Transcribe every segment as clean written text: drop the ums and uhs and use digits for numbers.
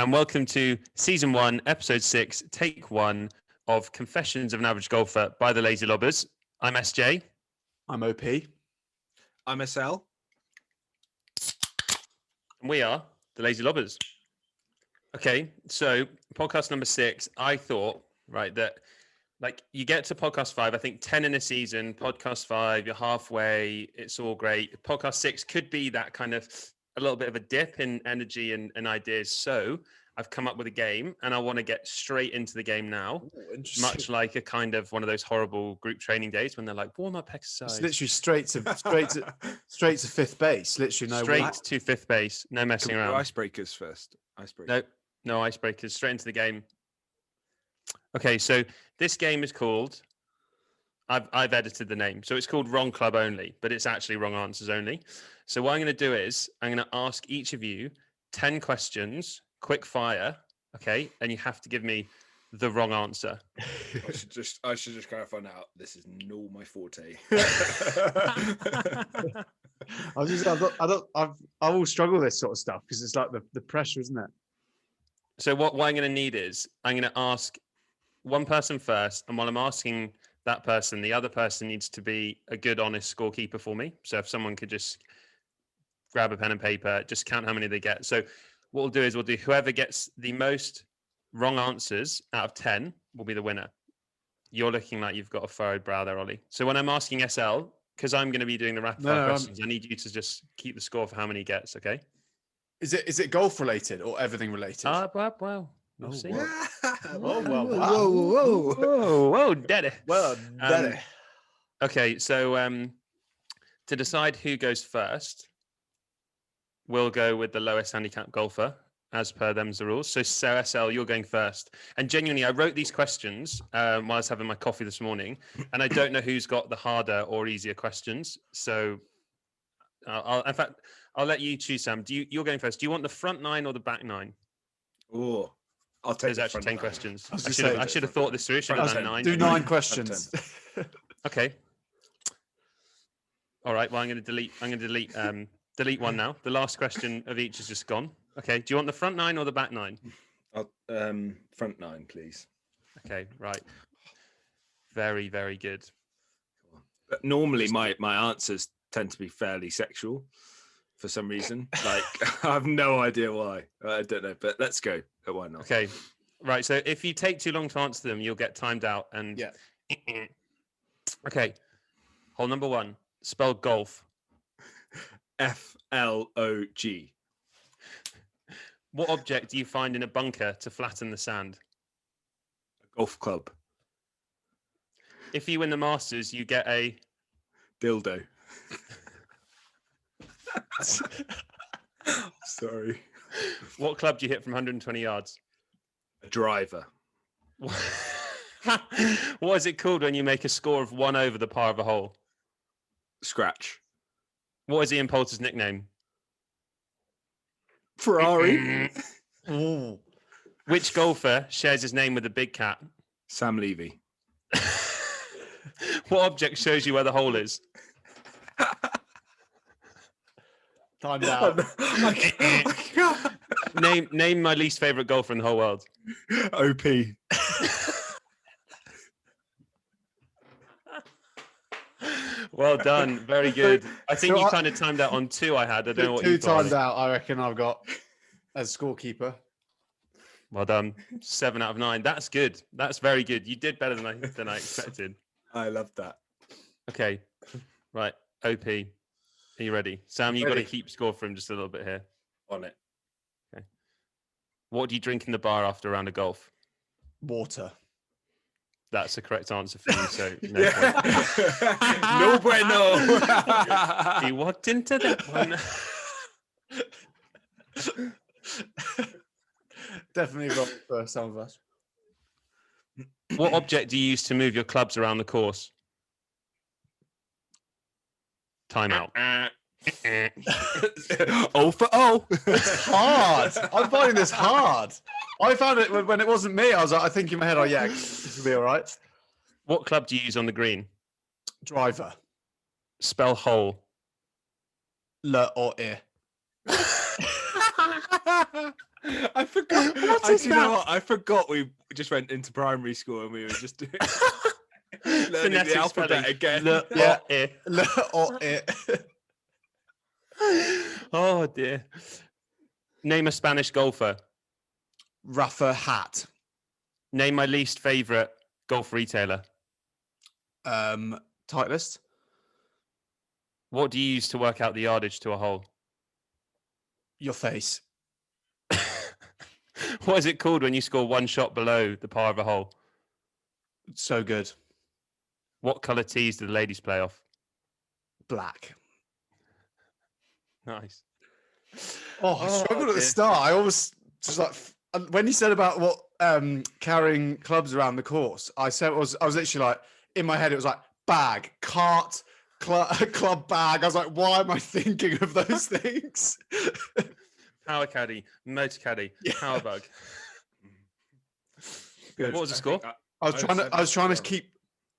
and welcome to Season 1, Episode 6, Take 1 of Confessions of an Average Golfer by the Lazy Lobbers. I'm SJ. I'm OP. I'm SL. And we are the Lazy Lobbers. Okay, so podcast number 6, I thought, right, that like you get to podcast 5, I think 10 in a season, podcast 5, you're halfway, it's all great. Podcast 6 could be that kind of a little bit of a dip in energy and ideas. So I've come up with a game and I want to get straight into the game now. Ooh, much like a kind of one of those horrible group training days when they're like warm up exercise. It's literally straight to fifth base. Literally no straight to fifth base. No messing around. Icebreakers first. Icebreakers. No icebreakers. Straight into the game. Okay, so this game is called. I've edited the name, so it's called Wrong Club Only, but it's actually Wrong Answers Only. So what I'm going to do is I'm going to ask each of you 10 questions, quick fire, okay, and you have to give me the wrong answer. I should just clarify now. This is not my forte. I will struggle with this sort of stuff because it's like the pressure, isn't it? So what I'm going to need is I'm going to ask one person first, and while I'm asking that person, the other person needs to be a good, honest scorekeeper for me. So if someone could just grab a pen and paper, just count how many they get. So what we'll do is we'll do whoever gets the most wrong answers out of 10 will be the winner. You're looking like you've got a furrowed brow there, Ollie. So when I'm asking SL, because I'm going to be doing the rapid fire questions, I need you to just keep the score for how many he gets, okay? Is it golf related or everything related? Well. We'll see. Whoa, daddy. Well, daddy. Okay, so to decide who goes first, we'll go with the lowest handicap golfer, as per them's the rules. So SL, you're going first. And genuinely, I wrote these questions while I was having my coffee this morning, and I don't know who's got the harder or easier questions. So I'll let you choose, Sam. You're going first. Do you want the front 9 or the back 9? Oh, I'll take. There's actually 10 questions. I I should have thought this through. Should have done 9. Do 9 questions. Okay. All right. Well, I'm going to delete one now. The last question of each is just gone. Okay. Do you want the front 9 or the back 9? Front 9, please. Okay. Right. Very, very good. But normally, my answers tend to be fairly sexual for some reason. Like, I have no idea why. I don't know, but let's go. Why not? Okay. Right. So if you take too long to answer them, you'll get timed out. And yeah. Okay. Hole number 1. Spell golf. FLOG. What object do you find in a bunker to flatten the sand? A golf club. If you win the Masters, you get a dildo. Sorry. What club do you hit from 120 yards? A driver. What is it called when you make a score of 1 over the par of a hole? Scratch. What is Ian Poulter's nickname? Ferrari. Which golfer shares his name with the big cat? Sam Levy. What object shows you where the hole is? Timed out. Name my least favorite golfer in the whole world. OP. Well done. Very good. I think you kind of timed out on 2 I had. I don't know what you thought. 2 timed out, I reckon I've got as scorekeeper. Well done. 7 out of 9. That's good. That's very good. You did better than I expected. I love that. Okay. Right. OP. Are you ready? Sam, you've got to keep score for him just a little bit here. On it. Okay. What do you drink in the bar after a round of golf? Water. That's the correct answer for you. So no point. No bueno. He walked into that one. Definitely wrong for some of us. What object do you use to move your clubs around the course? Time out. 0 for 0. It's hard. I'm finding this hard. I found it when it wasn't me. I think in my head, this will be all right. What club do you use on the green? Driver. Spell hole. Le or I. I forgot. What I is do you know that? what? I forgot we just went into primary school and we were just doing learning Phonetic the alphabet spelling. again. Yeah. Eh. Or it. Oh dear. Name a Spanish golfer. Rafa hat. Name my least favorite golf retailer. Titleist. What do you use to work out the yardage to a hole? Your face. What is it called when you score one shot below the par of a hole? So good. What colour tees do the ladies play off? Black. Nice. Oh, I struggled at the dear. start. I always just like when you said about what carrying clubs around the course. I was literally like in my head. It was like bag, cart, club bag. I was like, why am I thinking of those things? Power caddy, motor caddy, power bug. Good. What was the score? I was trying to keep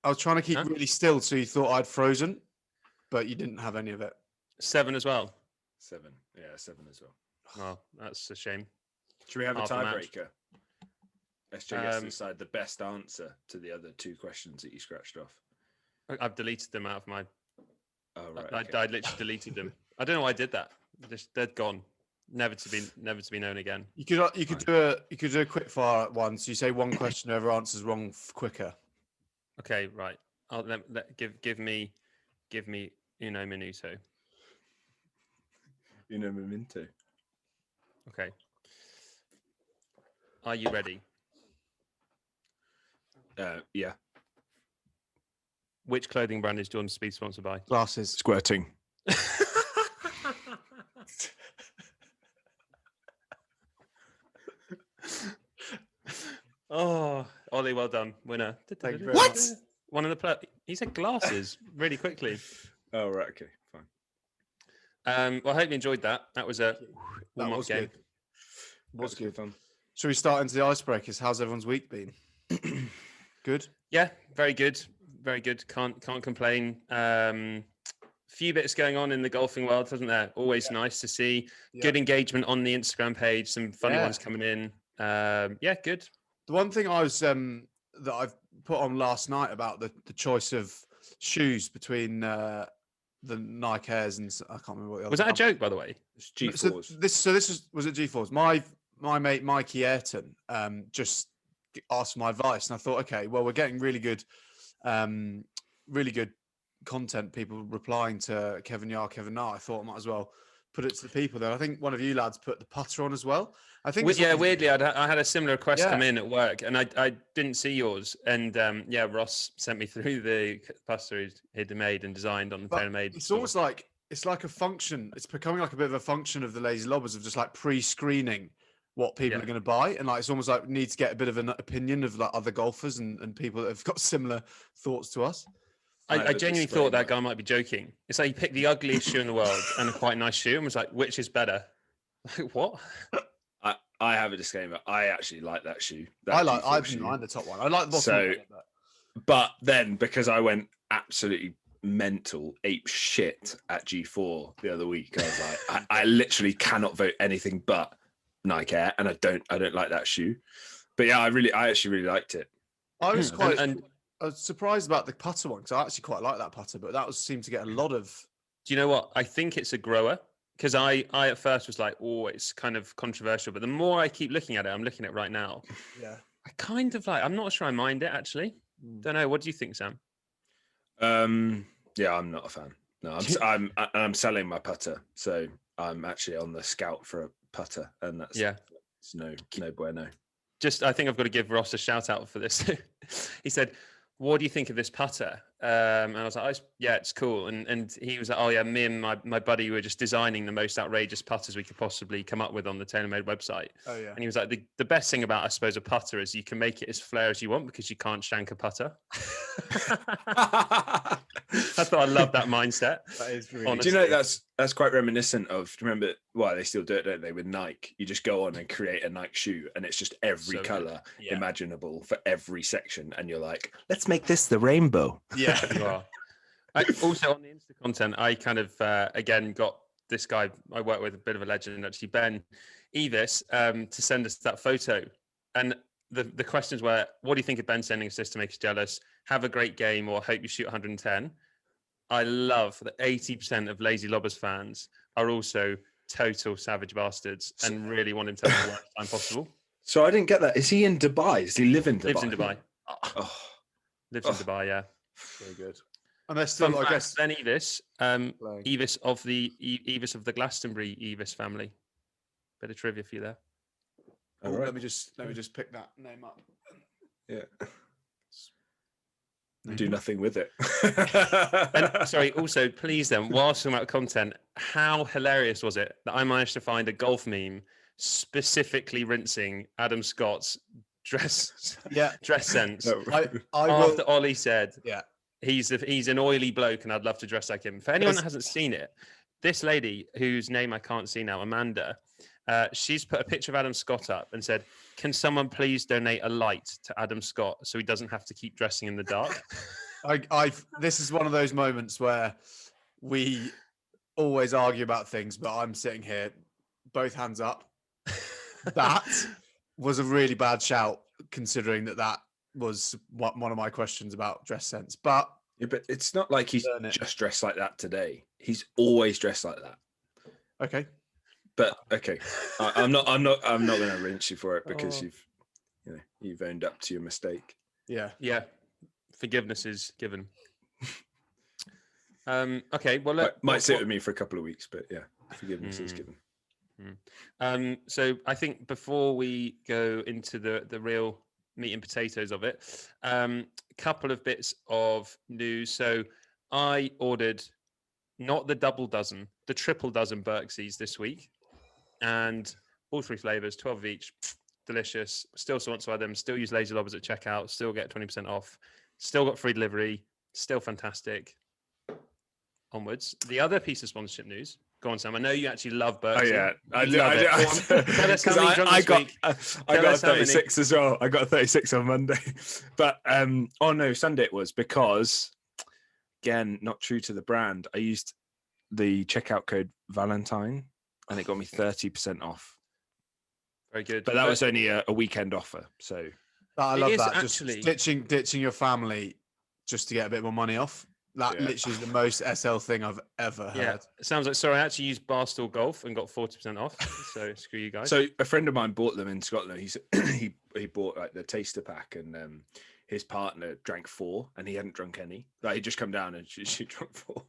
Huh? really still, so you thought I'd frozen, but you didn't have any of it. 7 as well. 7. Yeah, 7 as well. Oh, that's a shame. Should we have a Half a match. tiebreaker? SJ gets to Um, decide the best answer to the other 2 questions that you scratched off. I've deleted them out of my. Oh right. I okay. literally deleted them. I don't know why I did that. Just they're gone. Never to be known again. You could do a quick fire one. So you say one question, whoever answers wrong quicker. Okay, right. I'll give me uno minuto. You know Memento. Okay. Are you ready? Yeah. Which clothing brand is Jordan Speed sponsored by? Glasses. Squirting. Oh, Ollie, well done, winner. Thank you very What? much. One of the he said glasses really quickly. Oh right. Okay. Fine. Well, I hope you enjoyed that. That was a That warm-up was game. good. Was good. fun. Shall we start into the icebreakers? How's everyone's week been? Good. Yeah, very good, very good. Can't complain. Few bits going on in the golfing world, isn't there? Always nice to see. Yeah. Good engagement on the Instagram page. Some funny Yeah. ones coming in. Yeah, good. The one thing I was that I've put on last night about the choice of shoes between the Nike Airs and I can't remember what the other Was that a one. joke, by the way? It's G4s. So this was it G4s? My mate Mikey Ayrton just asked for my advice, and I thought, okay, well, we're getting really good content. People replying to Kevin Yar, Kevin Na. I thought I might as well put it to the people there. I think one of you lads put the putter on as well. I think Yeah, weirdly, I had a similar request Yeah. come in at work, and I didn't see yours. And yeah, Ross sent me through the putter he'd made and designed on the But TaylorMade. it's almost like it's like a function. It's becoming like a bit of a function of the Lazy Lobbers of just like pre-screening what people Yeah. are going to buy, and like it's almost like we need to get a bit of an opinion of like other golfers and people that have got similar thoughts to us. I genuinely thought that guy might be joking. It's like he picked the ugliest shoe in the world and a quite nice shoe and was like, which is better? Like, what? I have a disclaimer. I actually like that shoe. I G4 didn't mind the top one. I like the bottom So- one. But But then because I went absolutely mental ape shit at G4 the other week, I was like, I literally cannot vote anything but Nike Air, and I don't like that shoe. But yeah, I actually really liked it. I was quite And I was surprised about the putter one because I actually quite like that putter, but that seemed to get a lot of. do you know what? I think it's a grower because I at first was like, oh, it's kind of controversial. But the more I keep looking at it, I'm looking at it right now. Yeah. I kind of like, I'm not sure I mind it actually. Don't know. What do you think, Sam? Yeah, I'm not a fan. No, I'm selling my putter, so I'm actually on the scout for a putter, and that's it's no bueno. I think I've got to give Ross a shout out for this. He said, what do you think of this putter? And I was like, yeah, it's cool. And he was like, oh yeah, me and my buddy were just designing the most outrageous putters we could possibly come up with on the TaylorMade website. Oh yeah. And he was like, the best thing about, I suppose, a putter is you can make it as flare as you want because you can't shank a putter. I thought I loved that mindset. That is really. Honestly. Do you know that's quite reminiscent of? Do you remember? Well, they still do it, don't they? With Nike, you just go on and create a Nike shoe, and it's just every So good. color Yeah. imaginable for every section, and you're like, let's make this the rainbow. Yeah. You are. Also on the Insta content, I kind of again got this guy I work with, a bit of a legend actually. Ben, Evis to send us that photo. And the questions were, what do you think of Ben sending us this to make us jealous? Have a great game, or hope you shoot 110. I love that 80% of Lazy Lobbers fans are also total savage bastards and really want him to have the worst time possible. So I didn't get that. Is he in Dubai? Does he live in Dubai? Lives in Dubai. Oh, Lives in Dubai, yeah. Very good. And they're still, Fun I fact, guess, Ben Evis, playing. Evis of the Glastonbury Evis family. Bit of trivia for you there. Oh, all right. let me just pick that name up. Yeah. Do nothing with it. And sorry, also, please then, whilst we're about content, how hilarious was it that I managed to find a golf meme specifically rinsing Adam Scott's dress sense I after will. Ollie said Yeah. he's an oily bloke and I'd love to dress like him. For anyone that hasn't seen it, this lady whose name I can't see now, Amanda, she's put a picture of Adam Scott up and said, can someone please donate a light to Adam Scott so he doesn't have to keep dressing in the dark? This is one of those moments where we always argue about things, but I'm sitting here, both hands up. That was a really bad shout, considering that was one of my questions about dress sense. But yeah, but it's not like he's just dressed like that today. He's always dressed like that. Okay. But okay, I'm not going to rinse you for it because you've owned up to your mistake. Yeah. Yeah. Forgiveness is given. Okay. Well, might sit with me for a couple of weeks, but yeah, forgiveness is given. So I think before we go into the real meat and potatoes of it, couple of bits of news. So I ordered not the double dozen, the triple dozen Berksies this week, and all 3 flavors, 12 of each, delicious. Still sponsor them. Still use Lazy Lobbers at checkout. Still get 20% off. Still got free delivery. Still fantastic. Onwards. The other piece of sponsorship news. Go on, Sam. I know you actually love Berksy. Oh yeah, I do. Love it. Tell us how many drunk this week. I got a 36 as well. I got a 36 on Monday, but no, Sunday it was, because again, not true to the brand. I used the checkout code Valentine, and it got me 30% off. Very good. But that was only a weekend offer. So I love that. Actually, just ditching your family just to get a bit more money off. That literally is the most SL thing I've ever heard. Yeah, it sounds like, sorry, I actually used Barstool Golf and got 40% off. So screw you guys. So a friend of mine bought them in Scotland. He bought like the taster pack, and his partner drank 4 and he hadn't drunk any. Like, he'd just come down and she drank 4.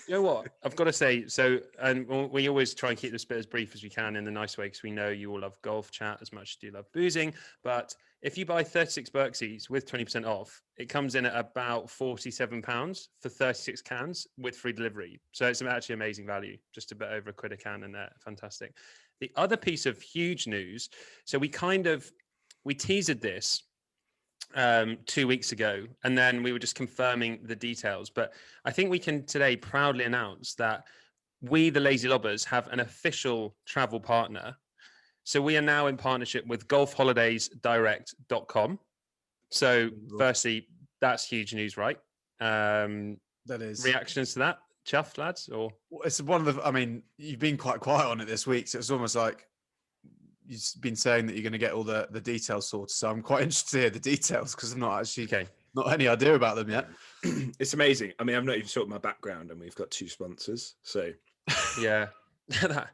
You know what? I've got to say, so, and we always try and keep this bit as brief as we can in the nice way, because we know you all love golf chat as much as you love boozing. But if you buy 36 Berksies with 20% off, it comes in at about £47 for 36 cans with free delivery. So it's actually amazing value, just a bit over £1 a can, and they're fantastic. The other piece of huge news, so we teased this 2 weeks ago, and then we were just confirming the details. But I think we can today proudly announce that we, the Lazy Lobbers, have an official travel partner. So we are now in partnership with golfholidaysdirect.com. So firstly, that's huge news, right? That is. Reactions to that? Chuffed, lads? Or it's one of the, I mean, you've been quite quiet on it this week, so it's almost like you've been saying that you're going to get all the details sorted. So I'm quite interested to hear the details, because I'm not actually not any idea about them yet. It's amazing. I mean, I've not even sorted my background, and we've got 2 sponsors. So yeah, that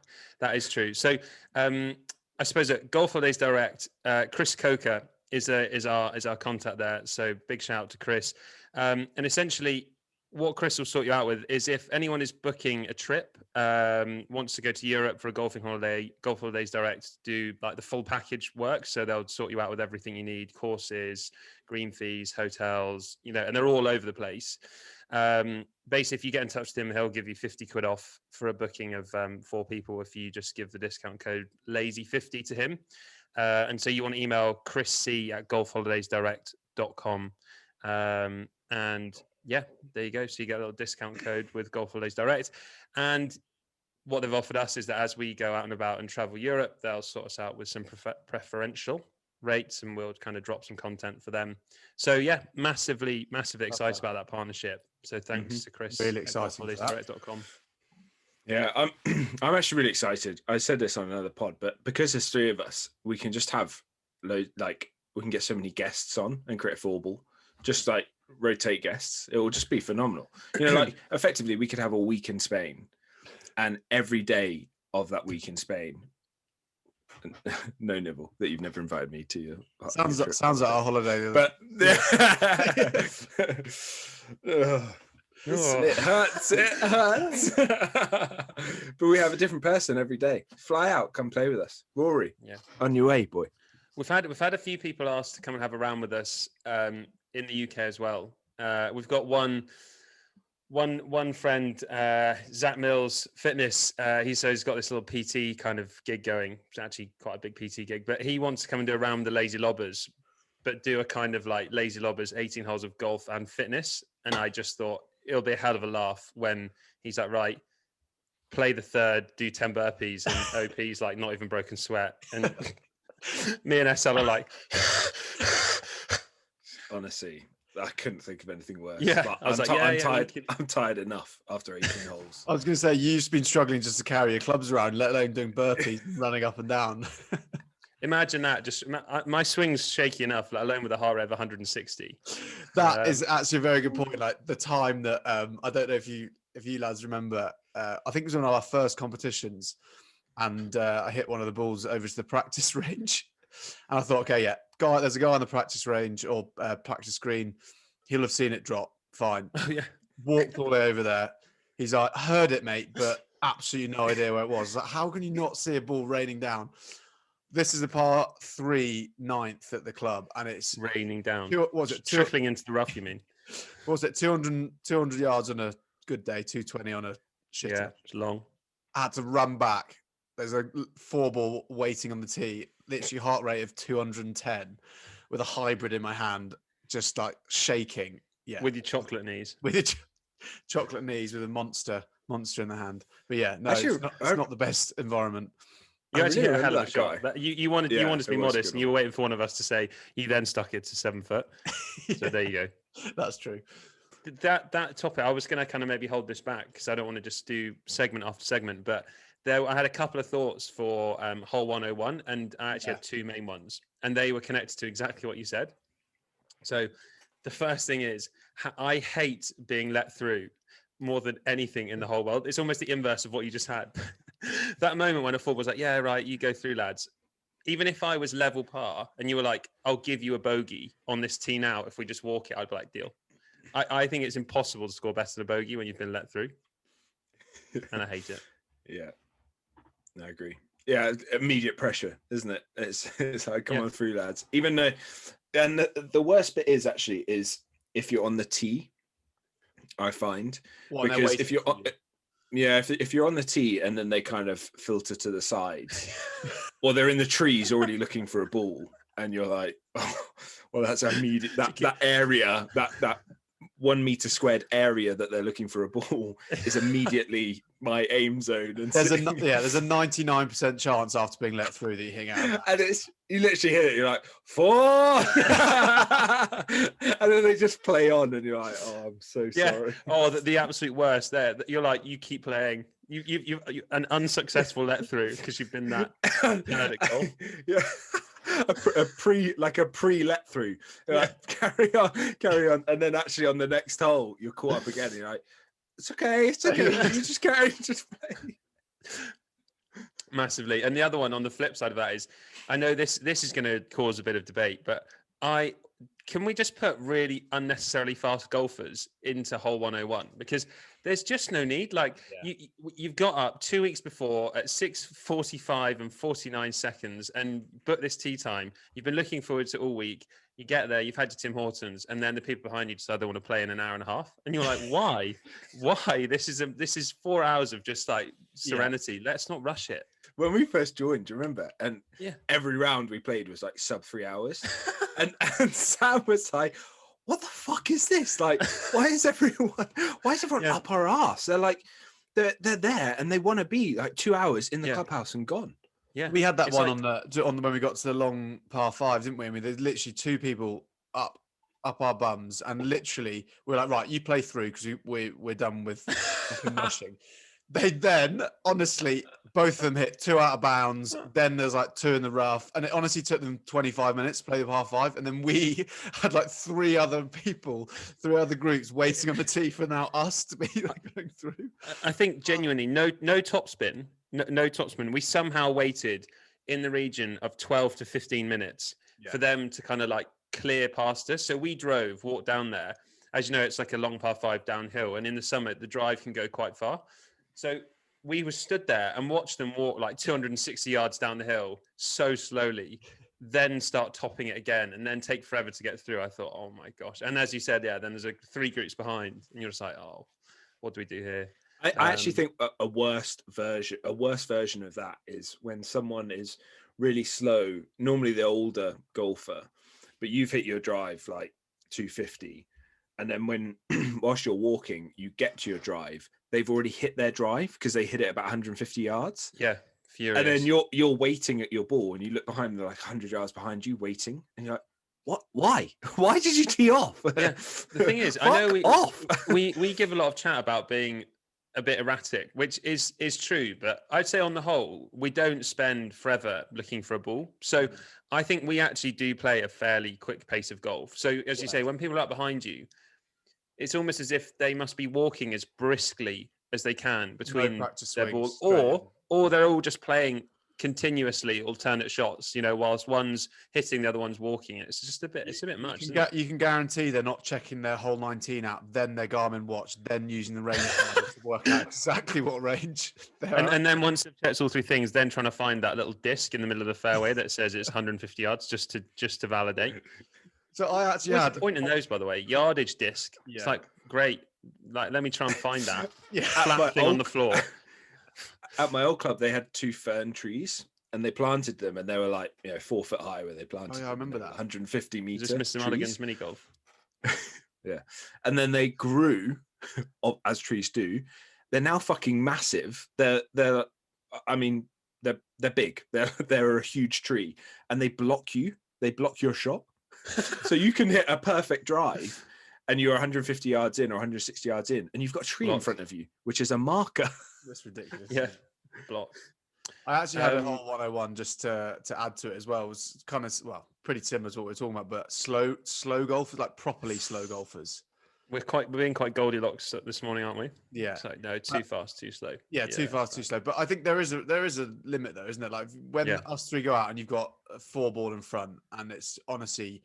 is true. So I suppose at Golf Holidays Direct, Chris Coker is our contact there. So big shout out to Chris. And essentially, what Chris will sort you out with is, if anyone is booking a trip, wants to go to Europe for a golfing holiday, Golf Holidays Direct do like the full package work. So they'll sort you out with everything you need: courses, green fees, hotels, and they're all over the place. Basically, if you get in touch with him, he'll give you £50 off for a booking of 4 people if you just give the discount code LAZY50 to him. And so you want to email chrisc@golfholidaysdirect.com. And yeah, there you go. So you get a little discount code with Golf Holidays Direct. And what they've offered us is that as we go out and about and travel Europe, they'll sort us out with some preferential rates, and we'll kind of drop some content for them. So yeah, massively excited about that partnership. So thanks to Chris. Really excited. GolfHolidaysDirect.com. Yeah, I'm I'm actually really excited. I said this on another pod, but because there's three of us, we can just have like we can get so many guests on and create a four ball. Just like rotate guests. It will just be phenomenal. You know, like effectively we could have a week in Spain, and every day of that week in Spain, no nibble that you've never invited me to your Sounds like our holiday. but it hurts. But we have a different person every day. Fly out, come play with us. Rory, on your way, boy. We've had a few people ask to come and have a round with us in the UK as well. We've got one friend, Zach Mills Fitness. He's got this little PT kind of gig going. It's actually quite a big PT gig, but he wants to come and do a round with the Lazy Lobbers, but do a kind of like Lazy Lobbers 18 holes of golf and fitness. And I just thought it'll be a hell of a laugh when he's like, right, play the third, do 10 burpees, and OP's like not even broken sweat. And me and SL are like, honestly, I couldn't think of anything worse. Yeah, but I was I'm tired. I'm tired enough after 18 holes. I was going to say, you've been struggling just to carry your clubs around, let alone doing burpees, running up and down. Imagine that. Just my swing's shaky enough, let alone with a heart rate of 160. That is actually a very good point. Like the time that I don't know if you lads remember. I think it was one of our first competitions, and I hit one of the balls over to the practice range, and I thought, okay, yeah, there's a guy on the practice range or practice green. He'll have seen it drop. Fine. Yeah. Walked all the way over there. He's like, heard it, mate, but absolutely no idea where it was. Like, how can you not see a ball raining down? This is a par 3 9th at the club, and it's raining down. Was it trickling into the rough? You mean? Was it 200 yards on a good day, 220 on a shitter? Yeah, it's long. I had to run back. There's a 4-ball waiting on the tee, literally heart rate of 210, with a hybrid in my hand, just like shaking. Yeah, with your chocolate knees. With your chocolate knees, with a monster in the hand. But yeah, no, it's not the best environment. You actually hit a hell of a shot. You wanted to be modest, and you were waiting for one of us to say you then stuck it to 7 foot. So there you go. That's true. That topic, I was going to kind of maybe hold this back because I don't want to just do segment after segment. But I had a couple of thoughts for hole 101, and I actually had two main ones, and they were connected to exactly what you said. So the first thing is, I hate being let through more than anything in the whole world. It's almost the inverse of what you just had. That moment when a four was like, yeah, right, you go through, lads. Even if I was level par and you were like, I'll give you a bogey on this tee now, if we just walk it, I'd be like, deal. I think it's impossible to score better than a bogey when you've been let through. And I hate it. Yeah, I agree. Yeah, immediate pressure, isn't it? It's like, come on through, lads. Even though, and the worst bit is if you're on the tee, I find. Because if you're on... Yeah, if you're on the tee and then they kind of filter to the sides, or they're in the trees already looking for a ball, and you're like, oh, well, that's immediate. That area, that 1 meter squared area that they're looking for a ball is immediately my aim zone. And there's a 99% chance after being let through that you hang out. And you literally hit it. You're like 4, and then they just play on, and you're like, oh, I'm so sorry. Oh, the absolute worst. There, you're like, you keep playing. You an unsuccessful let through because you've been that vertical. Yeah. a pre let through. Like, carry on, and then actually on the next hole you're caught up again. You're like, it's okay. You just play. Massively. And the other one on the flip side of that is, I know this is going to cause a bit of debate, but can we just put really unnecessarily fast golfers into hole 101? Because there's just no need. Like you've got up 2 weeks before at 6:45 and 49 seconds and booked this tee time. You've been looking forward to it all week. You get there, you've had your Tim Hortons, and then the people behind you decide they want to play in an hour and a half. And you're like, why? Why? This is 4 hours of just like serenity. Yeah. Let's not rush it. When we first joined, do you remember? And every round we played was like sub 3 hours. and Sam was like, what the fuck is this? Like, why is everyone up our ass? They're like, they're there and they want to be like 2 hours in the clubhouse and gone. Yeah, we had that one on the when we got to the long par 5, didn't we? I mean, there's literally 2 people up our bums, and literally we're like, right, you play through because we're done with rushing. They then, honestly, both of them hit 2 out of bounds. Then there's like 2 in the rough. And it honestly took them 25 minutes to play the par 5. And then we had like 3 other groups waiting on the tee for now us to be like going through. I think genuinely, no topspin, no topspin. We somehow waited in the region of 12 to 15 minutes for them to kind of like clear past us. So we walked down there. As you know, it's like a long par 5 downhill. And in the summit, the drive can go quite far. So we were stood there and watched them walk like 260 yards down the hill so slowly, then start topping it again and then take forever to get through. I thought, oh my gosh. And as you said, then there's 3 groups behind and you're just like, oh, what do we do here? I actually think a worse version of that is when someone is really slow, normally the older golfer, but you've hit your drive like 250. And then when, whilst you're walking, you get to your drive, they've already hit their drive because they hit it about 150 yards. Yeah, furious. And then you're waiting at your ball and you look behind them, they're like 100 yards behind you waiting. And you're like, what? Why? Why did you tee off? Yeah. The thing is, I know we give a lot of chat about being a bit erratic, which is true. But I'd say on the whole, we don't spend forever looking for a ball. So I think we actually do play a fairly quick pace of golf. So as you say, when people are up behind you, it's almost as if they must be walking as briskly as they can between their ball, or they're all just playing continuously alternate shots, whilst one's hitting, the other one's walking. It's just a bit much. You can guarantee they're not checking their whole 19 out, then their Garmin watch, then using the range to work out exactly what range and then once they've checked all 3 things, then trying to find that little disc in the middle of the fairway that says it's 150 yards just to validate. So I actually had the point in those, by the way, yardage disc. Yeah. It's like, great. Like, let me try and find that. Flat thing on the floor. At my old club, they had 2 fern trees and they planted them and they were like, 4 foot high where they planted them. I remember that. 150 meters. Just Mr. Mulligan's mini golf. Yeah. And then they grew, as trees do. They're now fucking massive. They're big. They're a huge tree and they block your shot. So you can hit a perfect drive and you're 150 yards in or 160 yards in and you've got a tree in front of you, which is a marker. That's ridiculous. Yeah. Block. I actually had a whole 101 just to add to it as well. It was kind of, pretty similar to what we're talking about, but slow golfers, like properly slow golfers. We're being quite Goldilocks this morning, aren't we? Yeah. So no, too fast, too slow. Yeah, too fast, too slow. But I think there is a limit though, isn't there? Like when us 3 go out and you've got a 4 ball in front, and it's honestly,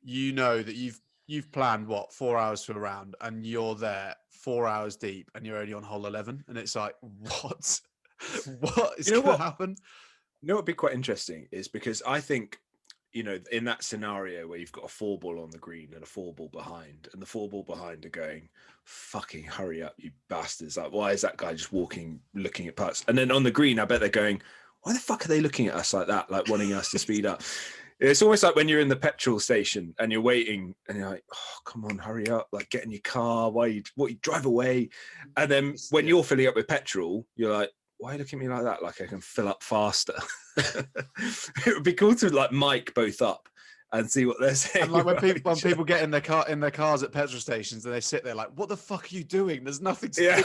that you've planned 4 hours for a round, and you're there 4 hours deep, and you're only on hole 11, and it's like, what is going to happen? What'd be quite interesting is because I think, in that scenario where you've got a 4 ball on the green and a 4 ball behind, and the 4 ball behind are going, fucking hurry up, you bastards. Like, why is that guy just walking, looking at putts? And then on the green, I bet they're going, why the fuck are they looking at us like that? Like wanting us to speed up. It's almost like when you're in the petrol station and you're waiting and you're like, oh, come on, hurry up. Like get in your car. You drive away. And then when you're filling up with petrol, you're like, why are you looking at me like that? Like I can fill up faster. It would be cool to like mic both up and see what they're saying. And like when people get in their cars at petrol stations and they sit there like, what the fuck are you doing? There's nothing to do.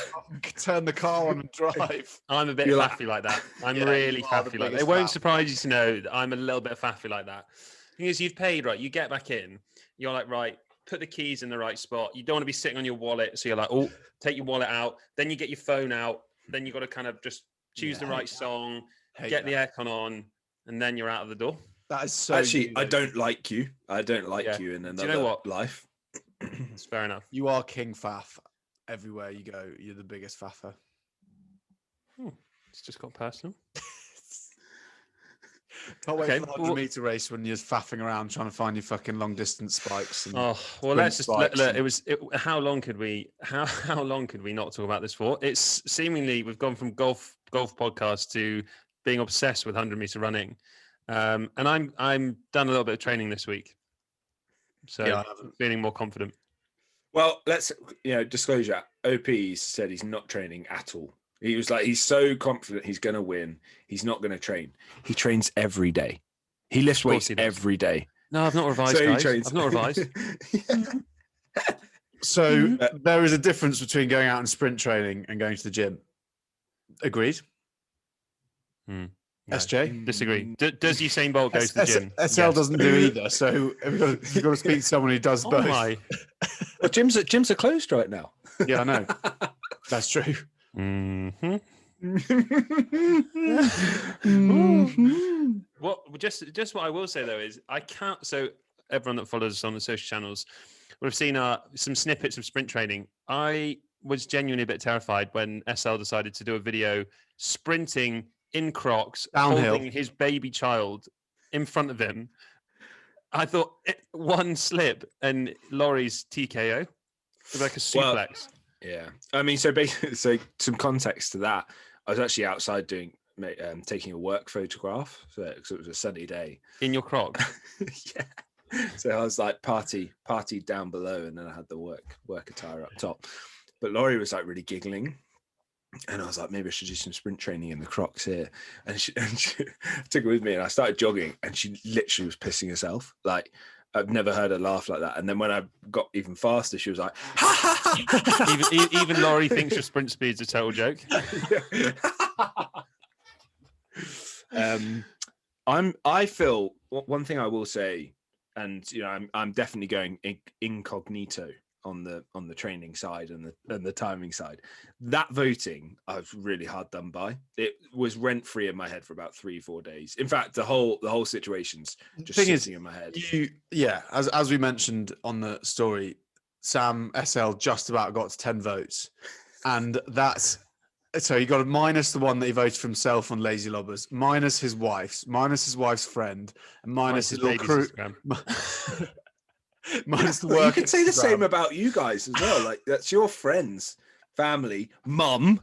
Turn the car on and drive. I'm a bit faffy like that. I'm really faffy like that. It won't surprise you to know that I'm a little bit faffy like that. The thing is, you've paid, right? You get back in. You're like, right, put the keys in the right spot. You don't want to be sitting on your wallet. So you're like, oh, take your wallet out. Then you get your phone out. Then you've got to kind of just choose the right song, get the aircon on, and then you're out of the door. That is so. Actually, I don't like you. I don't like you in another life. It's fair enough. You are King Faff. Everywhere you go, you're the biggest faffer. It's just got personal. Can't wait for the 100 meter race when you're faffing around trying to find your fucking long distance spikes. Let's just look. How long could we not talk about this for? It's seemingly we've gone from golf podcast to being obsessed with 100 meter running. And I'm done a little bit of training this week, so I'm feeling more confident. Well, let's disclosure. OP said he's not training at all. He was like, he's so confident he's going to win. He's not going to train. He trains every day. He lifts weights every day. No, I've not revised, guys. I've not revised. So there is a difference between going out and sprint training and going to the gym. Agreed. No, SJ? disagree. Does Usain Bolt go to the gym? SL Yes. doesn't do either, so we've got to speak to someone who does Oh both. my. Well, gyms are closed right now. Yeah, I know. That's true. Mm-hmm. What just what I will say though is I can't. So everyone that follows us on the social channels would have seen some snippets of sprint training. I was genuinely a bit terrified when SL decided to do a video sprinting in Crocs, Downhill. holding his baby child in front of him. I thought one slip and Laurie's TKO. It was like a Well, suplex. Yeah, I mean, so basically, so some context to that. I was actually outside taking a work photograph, so it was a sunny day. In your Crocs. Yeah, so I was like party down below, and then I had the work attire up top. But Laurie was like really giggling, and I was like, maybe I should do some sprint training in the Crocs here. And she took it with me, and I started jogging, and she literally was pissing herself. Like, I've never heard her laugh like that. And then when I got even faster, she was like, ha, ha, ha. Even Laurie thinks your sprint speed's a total joke. I feel one thing I will say, and I'm definitely going incognito on the training side and the timing side. That voting, I was really hard done by. It was rent free in my head for about 3-4 days. In fact, the whole situation's just sitting in my head. As we mentioned on the story, Sam SL just about got to 10 votes, and that's so he got a minus the one that he voted for himself on Lazy Lobbers, minus his wife's friend, and minus his little crew. Minus the work. You could say the same about you guys as well. Like, that's your friends, family, mum.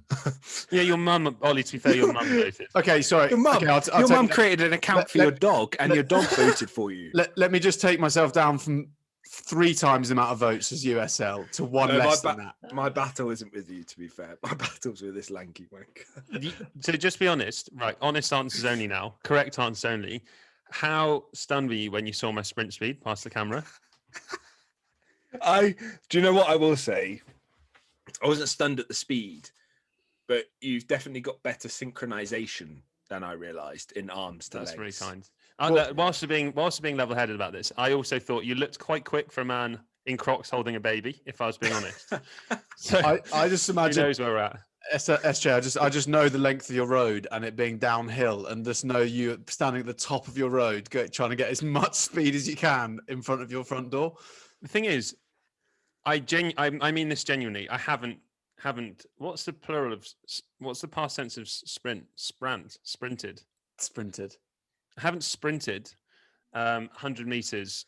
Yeah, your mum, Ollie, to be fair, your mum voted. Okay, sorry. Your mum, okay, I'll your mum created an account for your dog, and your dog voted for you. Let me just take myself down from 3 times the amount of votes as USL to one less than that. My battle isn't with you, to be fair. My battle's with this lanky wank. So just be honest, right? Honest answers only now. Correct answers only. How stunned were you when you saw my sprint speed past the camera? Do you know what I will say? I wasn't stunned at the speed, but you've definitely got better synchronization than I realized in arms to legs. That's really kind. And whilst being level-headed about this, I also thought you looked quite quick for a man in Crocs holding a baby, if I was being honest. So I just imagine who knows where we're at. SJ, I just know the length of your road and it being downhill, and just know you standing at the top of your road, trying to get as much speed as you can in front of your front door. The thing is, I mean this genuinely. I haven't. What's the plural of? What's the past tense of sprint? Sprinted. I haven't sprinted 100 meters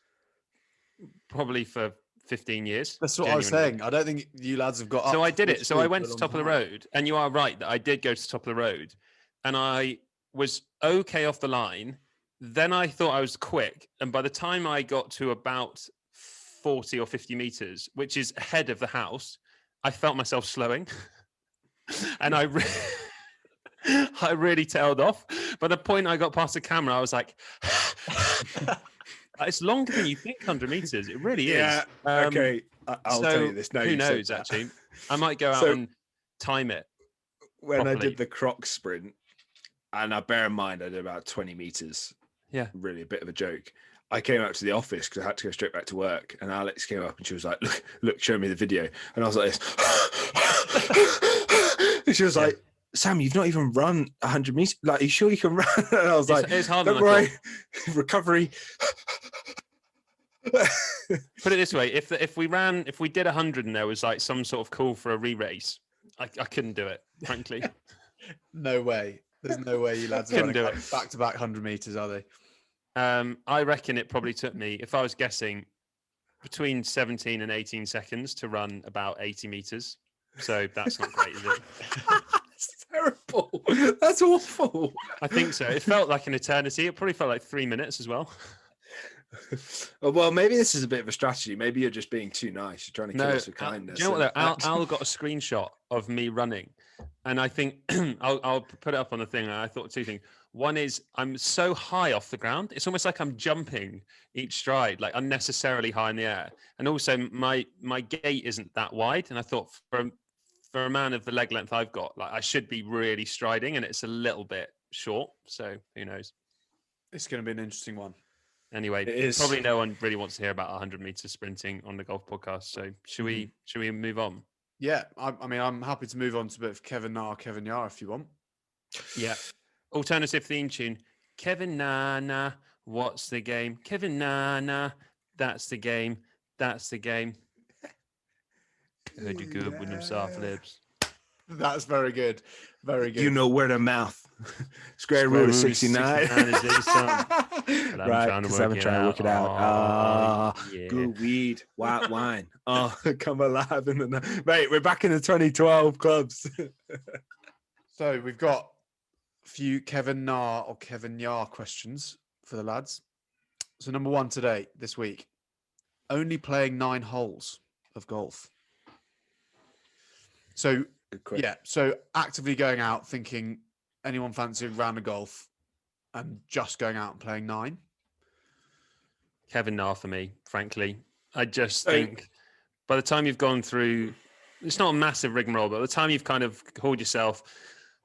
probably for 15 years. That's what I was saying. I don't think you lads have got up. So I did it. So I went to the top of the road, and you are right that I did go to the top of the road, and I was okay off the line. Then I thought I was quick, and by the time I got to about 40 or 50 meters, which is ahead of the house, I felt myself slowing, and I really tailed off. By the point I got past the camera, I was like, it's longer than you think, 100 meters. It really is. Yeah. Okay. I'll tell you this now. Who knows, actually? I might go out and time it. When properly. I did the Crocs sprint, and I bear in mind I did about 20 meters. Yeah. Really a bit of a joke. I came up to the office because I had to go straight back to work, and Alex came up and she was like, look, show me the video. And I was like this. And she was like, Sam, you've not even run 100 meters. Like, are you sure you can run? And I was like, it's harder don't than I worry. Recovery. Put it this way: if we did 100 and there was like some sort of call for a re-race, I couldn't do it, frankly. No way. There's no way you lads are running back-to-back 100 meters, are they? I reckon it probably took me, if I was guessing, between 17 and 18 seconds to run about 80 meters. So that's not great, is it? That's terrible. That's awful. I think so. It felt like an eternity. It probably felt like 3 minutes as well. Well, maybe this is a bit of a strategy. Maybe you're just being too nice. You're trying to kill us with kindness. Do you know what? Al got a screenshot of me running, and I think I'll put it up on the thing. And I thought 2 things. One is I'm so high off the ground. It's almost like I'm jumping each stride, like unnecessarily high in the air. And also my gait isn't that wide. And I thought for a man of the leg length I've got, like I should be really striding, and it's a little bit short. So who knows? It's going to be an interesting one. Anyway, It is. probably no one really wants to hear about 100-meter sprinting on the golf podcast. So should we move on? Yeah, I mean, I'm happy to move on to a bit of Kevin Na, Kevin Yar if you want. Yeah. Alternative theme tune. Kevin Na, what's the game? Kevin Na, that's the game. That's the game. Heard you good with them soft lips. That's very good. Very good. You know where to mouth. Square root of 69. is 87. Right, because I'm trying to work it out. Yeah. Good weed, white wine. Oh, come alive in the night. Mate, we're back in the 2012 clubs. So we've got a few Kevin Na or Kevin Yar questions for the lads. So number one today, this week, only playing 9 holes of golf. So yeah, so actively going out thinking anyone fancy a round of golf and just going out and playing 9. Kevin Na for me, frankly. I just think by the time you've gone through, it's not a massive rigmarole, but by the time you've kind of hauled yourself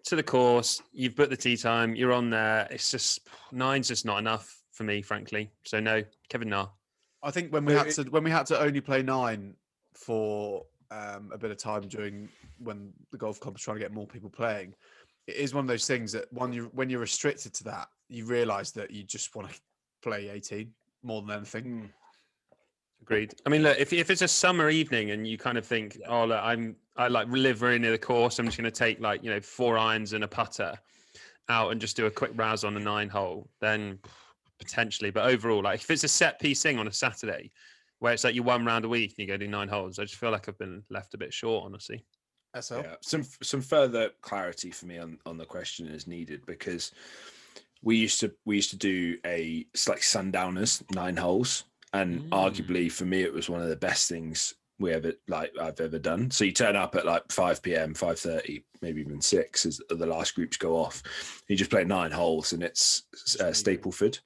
to the course, you've booked the tee time, you're on there. It's just 9's just not enough for me, frankly. So no, Kevin Na. I think when we had to only play 9 for a bit of time during when the golf club was trying to get more people playing, it is one of those things that when you're restricted to that, you realise that you just want to play 18 more than anything. Agreed. I mean, look, if it's a summer evening and you kind of think, oh, look, I like live very near the course, I'm just going to take 4 irons and a putter out and just do a quick browse on a 9 hole, then potentially. But overall, like if it's a set piece thing on a Saturday, where it's like you 1 round a week and you go do 9 holes, I just feel like I've been left a bit short, honestly. SL? Yeah, some further clarity for me on the question is needed, because we used to do like sundowners 9 holes, and arguably for me it was one of the best things I've ever done. So you turn up at like 5 p.m, 5:30, maybe even 6 as the last groups go off. You just play 9 holes, and it's Stapleford.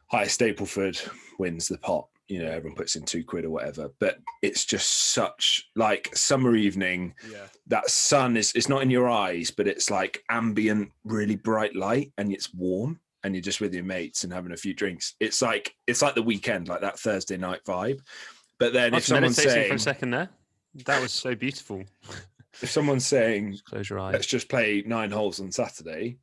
Highest Stapleford wins the pot. You know, everyone puts in £2 or whatever, but it's just such like summer evening. Yeah. That sun it's not in your eyes, but it's like ambient, really bright light, and it's warm, and you're just with your mates and having a few drinks. It's like the weekend, like that Thursday night vibe. But then if someone's saying for a second there, that was so beautiful. If someone's saying, just close your eyes, let's just play 9 holes on Saturday,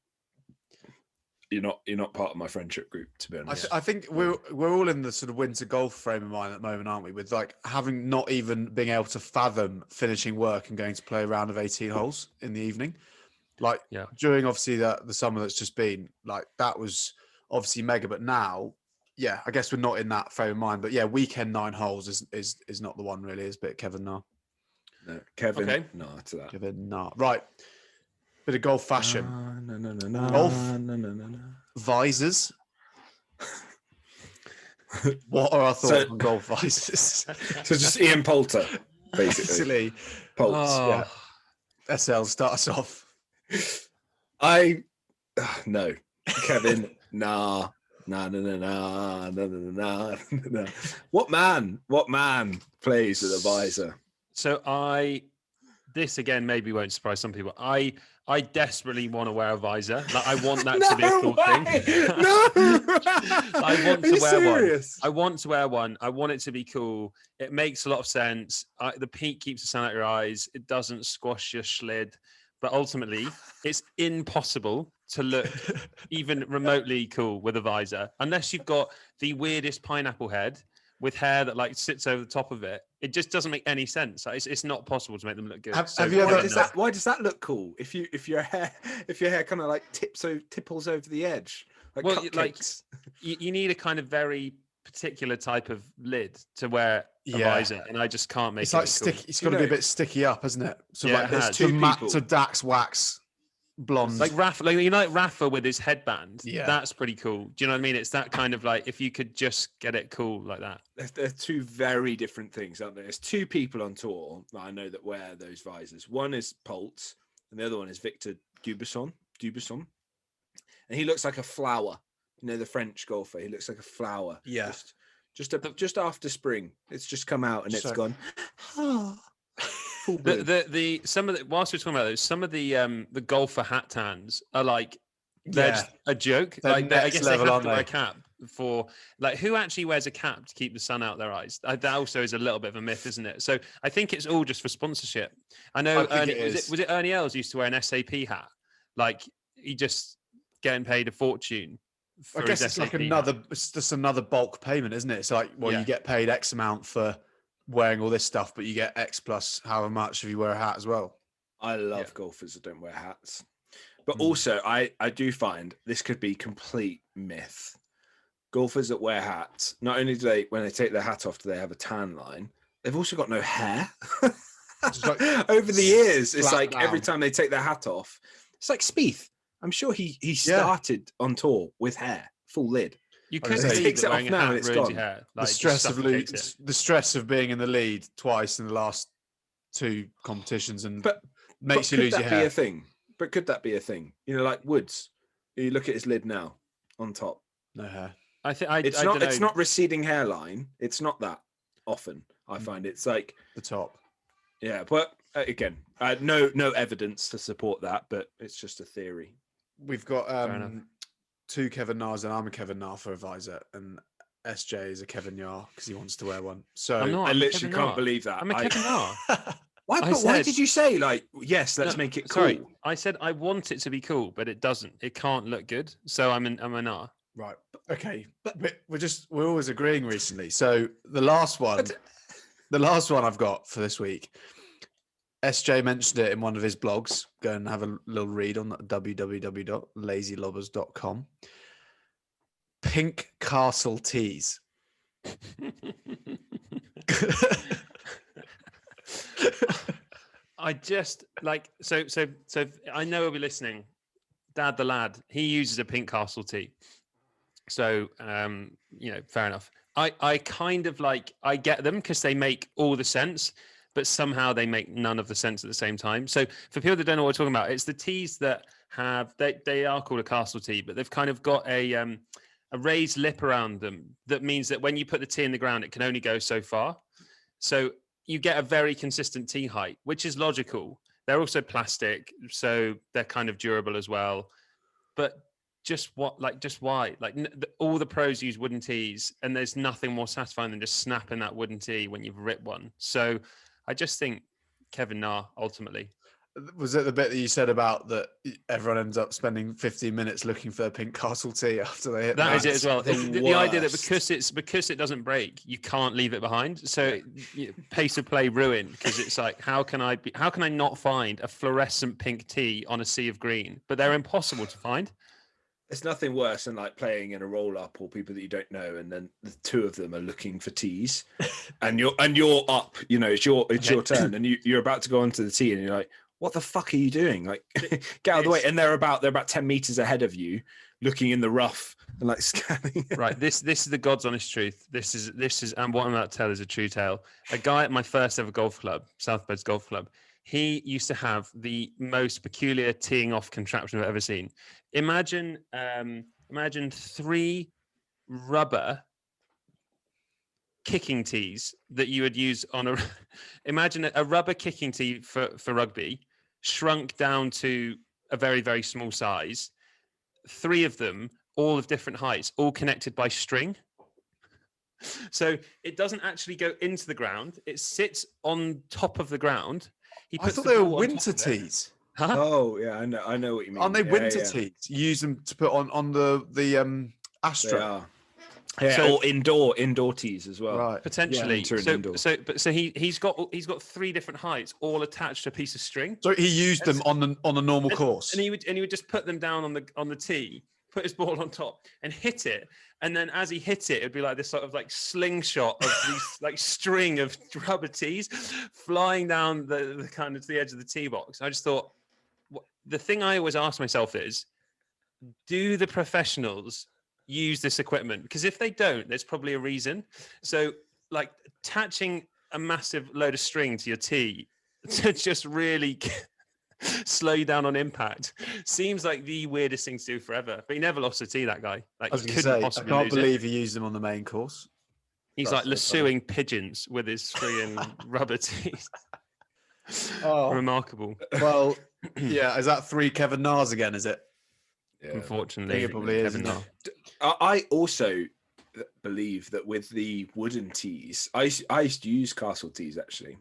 you're not part of my friendship group, to be honest. I think we're all in the sort of winter golf frame of mind at the moment, aren't we? With like having not even being able to fathom finishing work and going to play a round of 18 holes in the evening. Like during obviously the summer that's just been, like that was obviously mega, but now, yeah, I guess we're not in that frame of mind. But yeah, weekend 9 holes is not the one really, is it? Kevin Na. No, Kevin. Okay. No, to that. Kevin Na. Right. Bit of golf fashion. No. Golf. No. Visors. What are our thoughts on golf visors? So just Ian Poulter, basically. Poults, yeah. SL, start us off. No. Kevin, nah. No. What man plays with a visor? So this again maybe won't surprise some people. I desperately want to wear a visor. Like I want that to be a cool thing. No, I want to wear serious? one. I want to wear one. I want it to be cool. It makes a lot of sense. The peak keeps the sun out your eyes. It doesn't squash your schlid. But ultimately, it's impossible to look even remotely cool with a visor unless you've got the weirdest pineapple head with hair that like sits over the top of it. It just doesn't make any sense. It's not possible to make them look good. Have you ever? Why does that look cool? If your hair kind of like tipples over the edge, like cupcakes. You need a kind of very particular type of lid to wear a visor, and I just can't make it. It's like sticky. Cool. It's got to be a bit sticky up, hasn't it? So Yeah, like it has. there's two matte people. to Dax wax blonde. Like Rafa, like Rafa with his headband. Yeah, that's pretty cool. Do you know what I mean? It's that kind of like if you could just get it cool like that. They're 2 very different things, aren't they? There's 2 people on tour that I know that wear those visors. One is Poltz, and the other one is Victor Dubuisson, and he looks like a flower. You know, the French golfer. He looks like a flower. Yeah. Just after spring, it's just come out and it's gone. Oh. Full blue. The some of the whilst we're talking about those, some of the golfer hat tans are like they're just a joke. They're Like I next guess level, they have aren't to wear they? a cap for like who actually wears a cap to keep the sun out their eyes? That also is a little bit of a myth, isn't it? So I think it's all just for sponsorship. I know I think Ernie, it is. was it Ernie Els used to wear an SAP hat? Like he just getting paid a fortune. I For guess his it's like SAP another, hat. it's just another bulk payment, isn't it? It's like, well, Yeah. you get paid X amount for wearing all this stuff, but you get X plus however much if you wear a hat as well. I love Yeah. golfers that don't wear hats. But Mm. also, I do find this could be complete myth. Golfers that wear hats, not only do they, when they take their hat off, do they have a tan line, they've also got no hair. Just like Over the years, it's flat like every down. time they take their hat off, it's like Spieth. I'm sure he started on tour with hair, full lid. You I could was gonna say, believe takes that it off wearing a now hat and it's ruins gone. your hair. the Like, stress of suffocates it. the stress of being in the lead twice in the last 2 competitions and But makes you could lose your that be hair. a thing? But could that be a thing? You know, like Woods. You look at his lid now on top. No hair. I think It's I not. don't It's know. not receding hairline. It's not that often. I Mm. find it's like, The top. yeah. But again, no evidence to support that. But it's just a theory. We've got enough. 2 Kevin Nars and I'm a Kevin Nar for advisor, and SJ is a Kevin Yar because he wants to wear one. So I'm not. I I'm a literally Kevin can't Nar. believe that. I'm a Kevin Nar. Why? I But why said- did you say like yes? Let's No, make it cool. Sorry, I said I want it to be cool, but it doesn't. It can't look good. So I'm a Nar. Right. Okay. But we're always agreeing recently. So the last one I've got for this week, SJ mentioned it in one of his blogs. Go and have a little read on www.lazylobbers.com. Pink Castle teas. I just like so I know he'll be listening. Dad the lad, he uses a pink castle tea. So fair enough. I kind of like I get them because they make all the sense, but somehow they make none of the sense at the same time. So for people that don't know what we're talking about, it's the teas that have they are called a castle tea, but they've kind of got a raised lip around them that means that when you put the tea in the ground, it can only go so far. So you get a very consistent tea height, which is logical. They're also plastic, so they're kind of durable as well. But just why? Like all the pros use wooden teas, and there's nothing more satisfying than just snapping that wooden tea when you've ripped one. So I just think Kevin Na ultimately. Was it the bit that you said about that everyone ends up spending 15 minutes looking for a pink castle tea after they hit That is it as well. the The idea that worst. because it doesn't break, you can't leave it behind. So pace of play ruined because it's like how can I not find a fluorescent pink tea on a sea of green? But they're impossible to find. It's nothing worse than like playing in a roll up or people that you don't know, and then the two of them are looking for teas, and you're up. You know, it's your turn, and you're about to go onto the tee, and you're like, "What the fuck are you doing? Like, get out of the way!" And they're about 10 meters ahead of you, looking in the rough and like scanning. Right. This is the God's honest truth. This is, and what I'm about to tell is a true tale. A guy at my first ever golf club, Southbeds Golf Club, he used to have the most peculiar teeing off contraption I've ever seen. Imagine 3 rubber kicking tees that you would use on a. Imagine a rubber kicking tee for rugby, shrunk down to a very, very small size. 3 of them, all of different heights, all connected by string. So it doesn't actually go into the ground; it sits on top of the ground. He I puts thought the they were ball on winter top of it. teas. Huh? Oh yeah, I know what you mean. Aren't they Yeah, winter yeah. teas? You use them to put on the They Astro. are. Yeah, So- or indoor teas as well. Right. Potentially. winter and indoor. So he's got 3 different heights, all attached to a piece of string. So he used them on a normal And- course. And he would just put them down on the tee, put his ball on top, and hit it. And then as he hit it, it'd be like this sort of like slingshot of these like string of rubber tees flying down the kind of to the edge of the tee box. I just thought the thing I always ask myself is, do the professionals use this equipment? Because if they don't, there's probably a reason. So like attaching a massive load of string to your tee to just really slow you down on impact seems like the weirdest thing to do forever. But he never lost a tee, that guy. Like I was he going to couldn't say, I possibly can't lose it. believe he used them on the main course. He's That's like so funny. lassoing pigeons with his string and rubber tees. Oh. Remarkable. Well, yeah. Is that 3 Kevin Nars again? Is it? Yeah. Unfortunately, it probably is, Kevin isn't Nahr. I also believe that with the wooden tees, I used to use castle tees actually,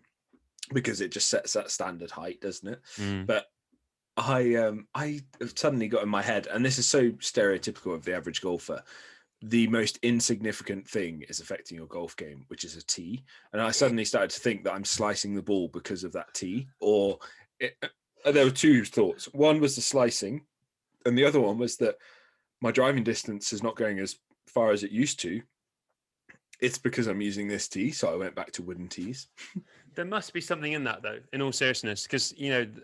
because it just sets that standard height, doesn't it? Mm. But I have suddenly got in my head, and this is so stereotypical of the average golfer, the most insignificant thing is affecting your golf game, which is a tee. And I suddenly started to think that I'm slicing the ball because of that tee. Or there were two thoughts. One was the slicing, and the other one was that my driving distance is not going as far as it used to. It's because I'm using this tee, so I went back to wooden tees. There must be something in that, though, in all seriousness, because,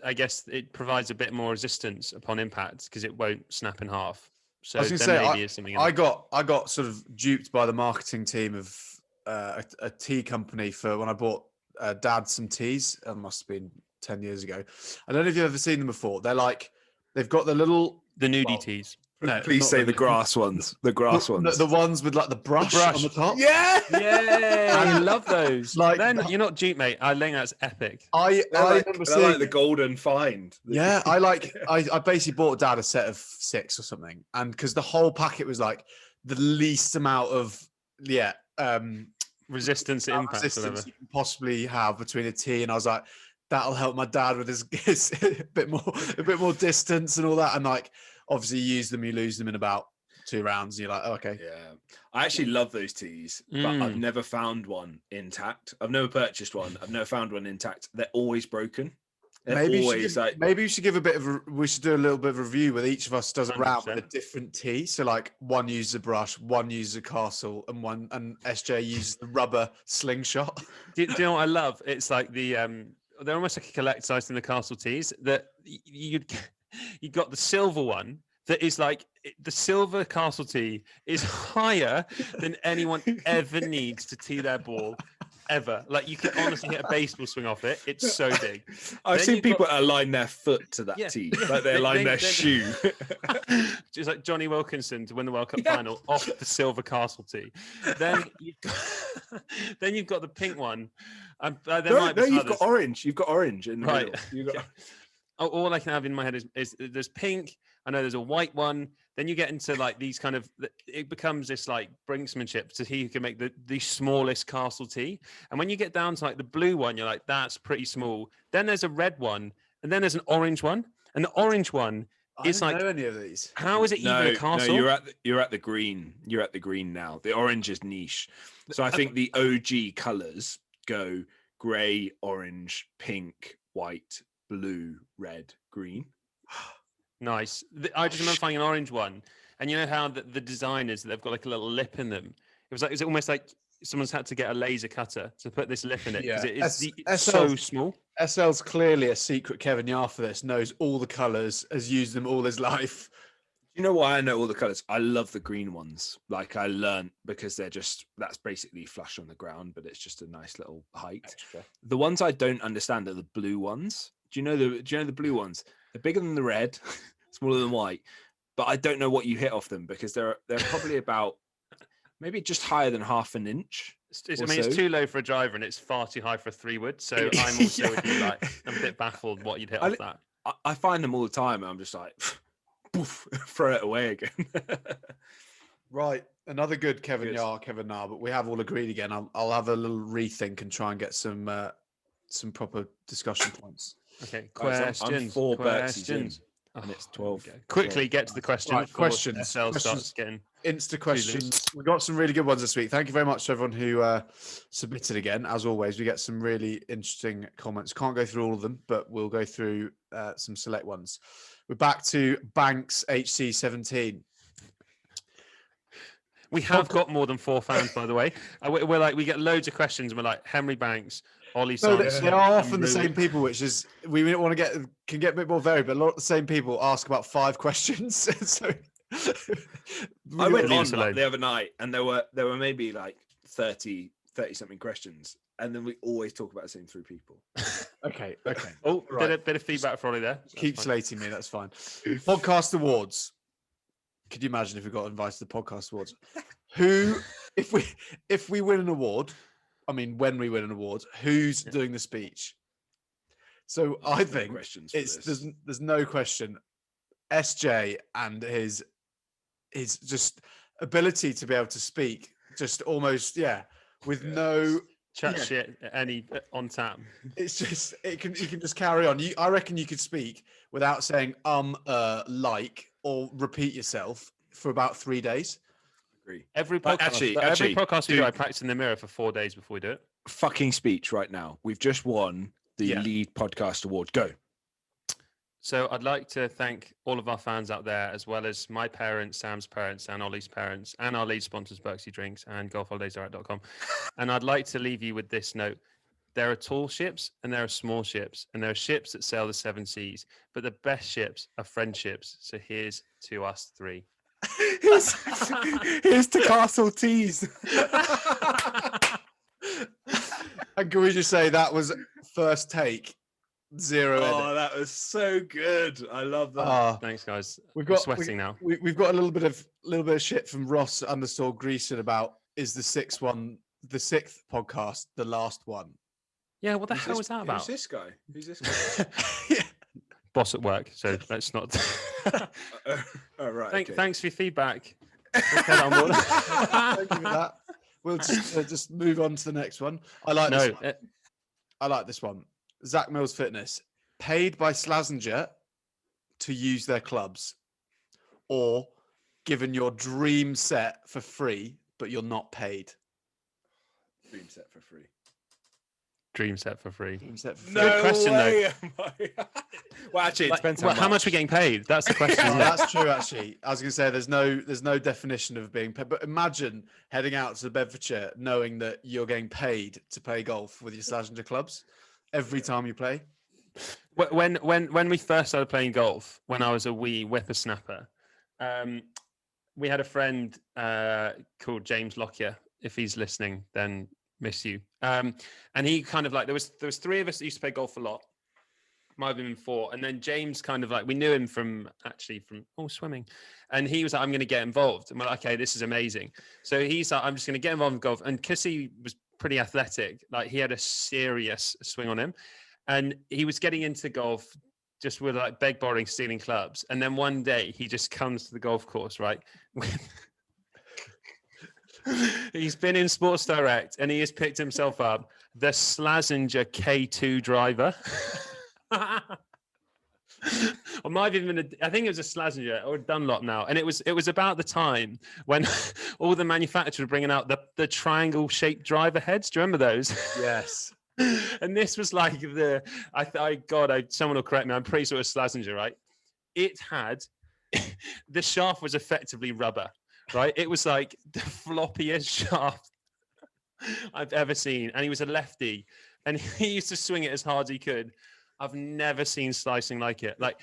I guess it provides a bit more resistance upon impact because it won't snap in half. So I was going to there say, maybe is something in I that. got sort of duped by the marketing team of a tea company for when I bought Dad some teas. It must have been 10 years ago. I don't know if you've ever seen them before. They've got the little The nudie tees. No, Please not say the grass ones. The grass ones. The ones with like the brush, on the top. Yeah. Yay! I love those. Like Then you're not dupe, mate. I think that's epic. I remember they're seeing like the golden find. Yeah, I basically bought Dad a set of 6 or something, and because the whole packet was like the least amount of Resistance to impact. resistance you can possibly have between a tee, and I was like, that'll help my dad with his a bit more distance and all that, and like obviously you use them, you lose them in about 2 rounds, and you're like, oh, okay. Yeah, I actually love those tees, but I've never found one intact. I've never purchased one. I've never found one intact. They're always broken. Maybe you should give a bit of we should do a little bit of review where each of us does a round with a different tee. So like one uses a brush, one uses a castle, and SJ uses the rubber slingshot. Do you know what I love? It's like they're almost like a collector's item, the castle tees that you got the silver one that is like the silver castle tee is higher than anyone ever needs to tee their ball. Ever. Like you can honestly hit a baseball swing off it. It's so big. I've seen people align their foot to that tee, like they align their shoe. Just like Johnny Wilkinson to win the World Cup final off the silver castle tee. Then you've got the pink one. You've got orange. You've got orange in the middle. All I can have in my head is there's pink. I know there's a white one. Then you get into like these kind of, it becomes this like brinksmanship to he who can make the smallest castle tee. And when you get down to like the blue one, you're like, that's pretty small. Then there's a red one, and then there's an orange one. And the orange one is like, I don't know any of these. How is it even a castle? No, you're at the green. You're at the green now. The orange is niche. So I think the OG colors go gray, orange, pink, white, blue, red, green. Nice. I just remember finding an orange one, and you know how the design is that they've got like a little lip in them. It's almost like someone's had to get a laser cutter to put this lip in it because it's so small. SL's clearly a secret Kevin Yar for this. Knows all the colours, has used them all his life. You know why I know all the colours? I love the green ones. Like I learned because that's basically flush on the ground, but it's just a nice little height. Extra. The ones I don't understand are the blue ones. Do you know the blue ones? They're bigger than the red, smaller than white, but I don't know what you hit off them because they're probably about maybe just higher than half an inch. It's too low for a driver and it's far too high for a 3-wood. So I'm also with you, like I'm a bit baffled what you'd hit off that. I find them all the time and I'm just like, poof, throw it away again. Right, another good Kevin Yar, Kevin Nahr, but we have all agreed again. I'll have a little rethink and try and get some proper discussion points. Okay, questions. I'm 4 questions. And it's 12. Quickly get to the questions. Right, questions. Starts getting Insta questions. We've got some really good ones this week. Thank you very much to everyone who submitted again. As always, we get some really interesting comments. Can't go through all of them, but we'll go through some select ones. We're back to Banks HC17. We have got more than 4 fans, by the way. We're like, we get loads of questions. And we're like, Henry Banks, Ollie Sampson. They are often the same people, which is we want to get a bit more varied, but a lot of the same people ask about 5 questions. So I went on the other night, and there were maybe like 30 something questions, and then we always talk about the same 3 people. Okay. Oh, right. bit of feedback for Ollie there. Keep slating me. That's fine. Podcast awards. Could you imagine if we got invited to the podcast awards? Who, if we win an award, I mean, when we win an award, who's doing the speech? So I No think questions for it's this. there's no question. SJ and his just ability to be able to speak, just almost with no. Chat Yeah. shit any on tap. It's just you can just carry on. I reckon you could speak without saying like or repeat yourself for about 3 days. Agree. Every But podcast, actually, every podcast we do, dude- I practice in the mirror for 4 days before we do it. Fucking speech right now. We've just won the Yeah. lead podcast award. Go. So I'd like to thank all of our fans out there, as well as my parents, Sam's parents, and Ollie's parents, and our lead sponsors, Berksy Drinks and golfholidaysdirect.com. And I'd like to leave you with this note. There are tall ships and there are small ships, and there are ships that sail the 7 seas, but the best ships are friendships. So here's to us 3. Here's to Castle Tees. And can we just say that was first take, 0 edit. Oh, that was so good. I love that. Ah, Thanks, guys. we've I'm got sweating now. We've got a little bit of shit from Ross _ Greason about is the sixth podcast the last one? Yeah, what the hell was that about? Who's this guy? Who's this guy? Boss at work, so let's not. Oh, right. Okay. Thanks for your feedback. We'll take that on board. Thank you for that. We'll just move on to the next one. I like this one. I like this one. Zach Mills Fitness, paid by Slazenger to use their clubs, or given your dream set for free, but you're not paid. Dream set for free. Dream set for free. Dream set for free. No Good question, way well, actually, it Like, depends how much we're getting paid. That's the question. Oh, Isn't it? that's true, actually. I was going to say there's no definition of being paid, but imagine heading out to Bedfordshire knowing that you're getting paid to play golf with your Slazenger clubs every time you play. When we first started playing golf, when I was a wee whippersnapper, we had a friend called James Lockyer. If he's listening, then miss you. And he kind of like there was 3 of us that used to play golf a lot. Might have been 4, and then James kind of like we knew him from swimming, and he was like, I'm going to get involved, and we're like, okay, this is amazing. So he's like, I'm just going to get involved in golf, and because he was pretty athletic, like he had a serious swing on him, and he was getting into golf just with like beg, borrowing, stealing clubs, and then one day he just comes to the golf course, right? He's been in Sports Direct, and he has picked himself up the Slazenger K2 driver. Or might have even I think it was a Slazenger or a Dunlop now, and it was about the time when all the manufacturers were bringing out the triangle shaped driver heads. Do you remember those? Yes. And this was like someone will correct me, I'm pretty sure it was Slazenger, right? It had the shaft was effectively rubber, right? It was like the floppiest shaft I've ever seen, and he was a lefty, and he used to swing it as hard as he could. I've never seen slicing like it. Like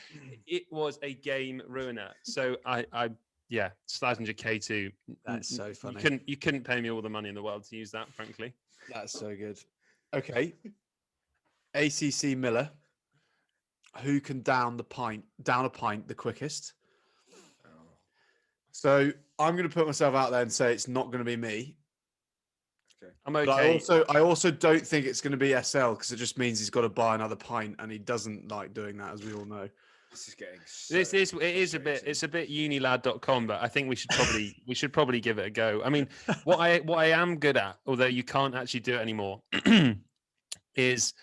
it was a game ruiner. So Slazenger K2. That's so funny. You couldn't pay me all the money in the world to use that, frankly. That's so good. Okay. ACC Miller. Who can down a pint the quickest? So I'm going to put myself out there and say it's not going to be me. Okay. I'm But okay. I also don't think it's going to be SL because it just means he's got to buy another pint, and he doesn't like doing that, as we all know. This is getting. It's a bit unilad.com, but I think we should probably give it a go. I mean, what I am good at, although you can't actually do it anymore, is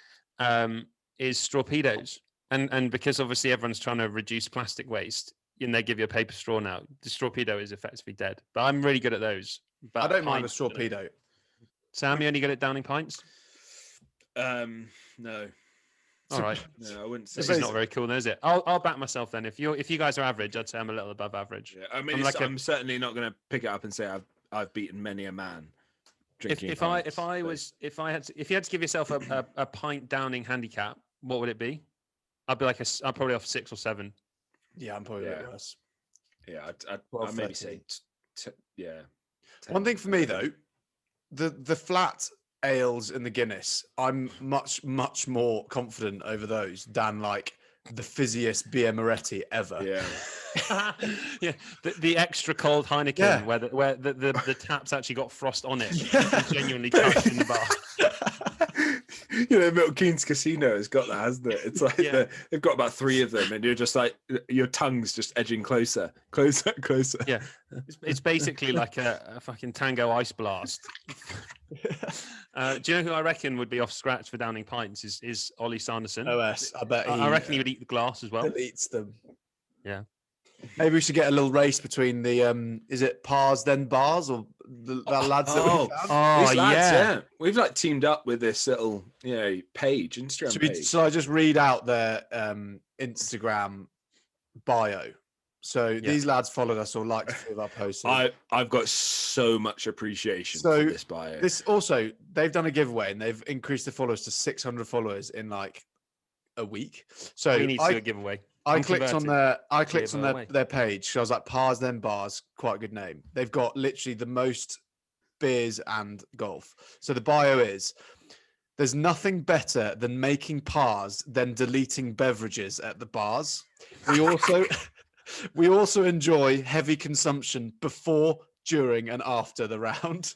torpedoes. And because obviously everyone's trying to reduce plastic waste, and they give you a paper straw now, the torpedo is effectively dead. But I'm really good at those. But I don't mind a pints, torpedo. Sam, you only good at downing pints? No. All right. No, I wouldn't say. This is not very cool, then, is it? I'll back myself then. If you guys are average, I'd say I'm a little above average. Yeah, I mean, I'm certainly not going to pick it up and say I've beaten many a man. If you had to give yourself a pint downing handicap, what would it be? I'd probably off 6 or 7. Yeah, I'm probably a bit worse. Yeah, I'd 12, maybe 13. say 10. One thing for me though, the flat ales and the Guinness, I'm much more confident over those than like the fizziest beer Moretti ever. Yeah. Yeah, the extra cold Heineken, Yeah. where the tap's actually got frost on it. Yeah. Genuinely touched in the bar. You know, Milton Keynes Casino has got that, hasn't it? It's like they've got about 3 of them, and you're just like your tongue's just edging closer. Yeah, it's basically like a fucking Tango Ice Blast. Do you know who I reckon would be off scratch for downing pints? Is Ollie Sanderson. OS. I bet I reckon he would eat the glass as well. Eats them. Yeah. Maybe we should get a little race between the is it Pars then Bars or the lads that we found? These lads, yeah. We've like teamed up with this little, page, Instagram page. So I just read out their Instagram bio. So these lads followed us or liked a few of our posts. I've got so much appreciation for this bio. This also, they've done a giveaway and they've increased the followers to 600 followers in like a week. So we need to do a giveaway. I clicked on their page. So I was like, Pars then Bars, quite a good name. They've got literally the most beers and golf. So the bio is, there's nothing better than making pars than deleting beverages at the bars. We also enjoy heavy consumption before, during, and after the round.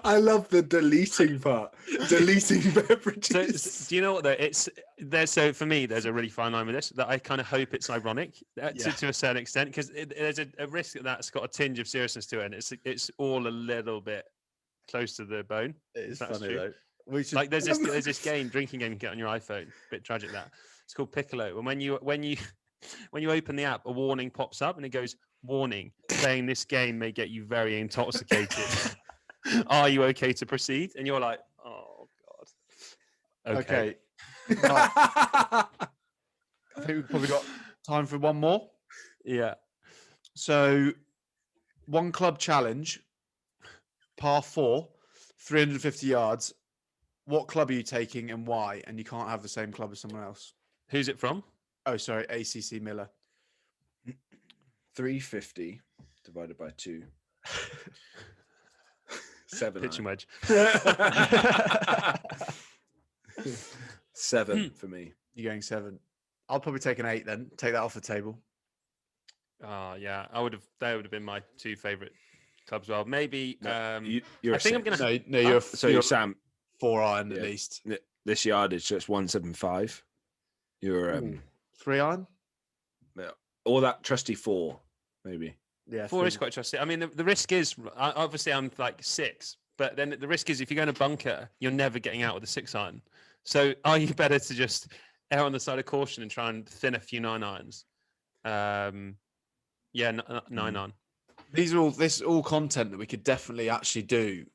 I love the deleting part. Deleting beverages. So, do you know what though? So for me, there's a really fine line with this that I kind of hope it's ironic to a certain extent, because there's a risk that's got a tinge of seriousness to it, and it's all a little bit close to the bone. It is funny though. Like there's this drinking game you get on your iPhone. Bit tragic that it's called Piccolo, and when you open the app, a warning pops up and it goes, "Warning: playing this game may get you very intoxicated. Are you okay to proceed?" And you're like, "Oh God." Okay. Right. I think we've probably got time for one more. Yeah. So, one club challenge, par 4, 350 yards. What club are you taking and why? And you can't have the same club as someone else. Who's it from? Oh, sorry, ACC Miller. 350 divided by 2. 7. Pitching wedge. 7 for me. You're going 7. I'll probably take an 8 then. Take that off the table. Yeah, they would have been my 2 favorite clubs. Well, maybe. You're I think I'm gonna. No, you're Sam. 4 iron at least. This yardage, so it's 175. You're 3 iron. Or that trusty 4, maybe. Yeah, 4 is quite trusty. I mean, the risk is obviously I'm like 6, but then the risk is if you're going to bunker, you're never getting out with a 6 iron. So are you better to just err on the side of caution and try and thin a few 9 irons? 9 iron. This is all content that we could definitely actually do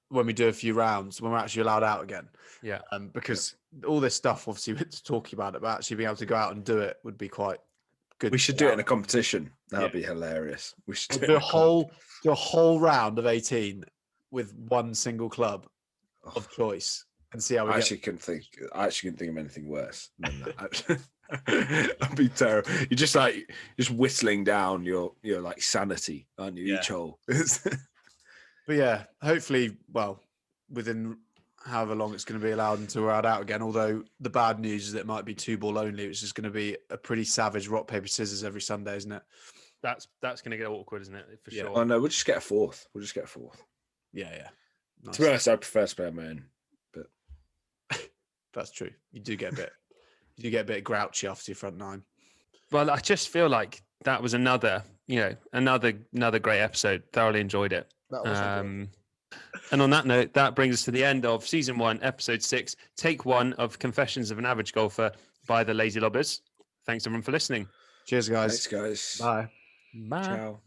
when we do a few rounds, when we're actually allowed out again. Yeah. Because all this stuff, obviously, we're talking about it, but actually being able to go out and do it would be quite good. We should do it in a competition. That would be hilarious. We should do a whole round of 18 with one single club of choice and see how we I actually couldn't think of anything worse than that. That'd be terrible. You're just whistling down your like sanity, aren't you? Each hole. But yeah, hopefully, within however long it's going to be allowed until we're out again. Although the bad news is it might be 2-ball only, which is going to be a pretty savage rock, paper, scissors every Sunday, isn't it? That's going to get awkward, isn't it? For sure. Oh no, we'll just get a 4th. Yeah. Nice. To be honest, I prefer to play on my own, but that's true. You do get a bit grouchy after your front 9. Well, I just feel like that was another great episode. Thoroughly enjoyed it. And on that note, that brings us to the end of season 1, episode 6, take 1 of Confessions of an Average Golfer by the Lazy Lobbers. Thanks everyone for listening. Cheers, guys. Thanks, guys. Bye. Bye. Ciao.